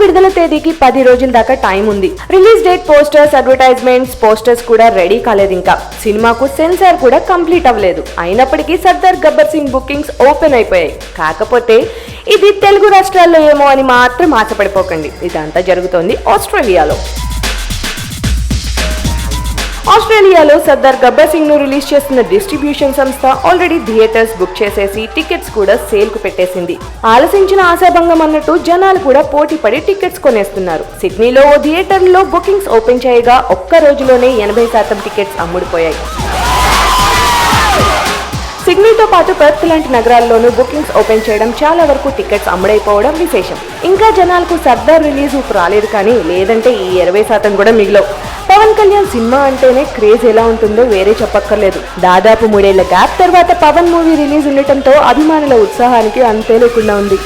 విడుదల తేదీకి 10 రోజుల దాకా టైం ఉంది. Release date, posters, advertisements, posters కూడా రెడీ కాలేదు. ఇంకా సినిమాకు సెన్సార్ కూడా కంప్లీట్ అవ్వలేదు. అయినప్పటికీ సర్దార్ గబ్బర్ సింగ్ బుకింగ్స్ ఓపెన్ అయిపోయాయి. కాకపోతే ఇది తెలుగు రాష్ట్రాల్లో ఏమో అని మాత్రం ఆశపడిపోకండి. ఇదంతా జరుగుతోంది ఆస్ట్రేలియాలో. ఆస్ట్రేలియాలో సర్దార్ గబ్బర్ సింగ్ ను రిలీజ్ చేస్తున్న డిస్ట్రిబ్యూషన్ సంస్థ ఆల్రెడీ థియేటర్స్ బుక్ చేసేసి టికెట్స్ కూడా సేల్ కు పెట్టేసింది. ఆలసించిన ఆశాభంగం అన్నట్టు జనాలు కూడా పోటీ పడి టికెట్స్ కొనేస్తున్నారు. సిడ్నీలో ఓ థియేటర్ లో బుకింగ్స్ ఓపెన్ చేయగా ఒక్క రోజులోనే 80% టికెట్స్ అమ్ముడుపోయాయి. సిడ్నీతో పాటు పెర్త్ లాంటి నగరాల్లోనూ బుకింగ్స్ ఓపెన్ చేయడం, చాలా వరకు టికెట్స్ అమ్ముడైపోవడం విశేషం. ఇంకా జనాలకు సర్దార్ రిలీజ్ ఊపు రాలేదు, కానీ లేదంటే ఈ 20% కూడా మిగిలవు. పవన్ కళ్యాణ్ సినిమా అంటేనే క్రేజ్ ఎలా ఉంటుందో వేరే చెప్పక్కర్లేదు. దాదాపు 3 ఏళ్ల గ్యాప్ తర్వాత పవన్ మూవీ రిలీజ్ ఉండటంతో అభిమానుల ఉత్సాహానికి అంతే లేకుండా ఉంది.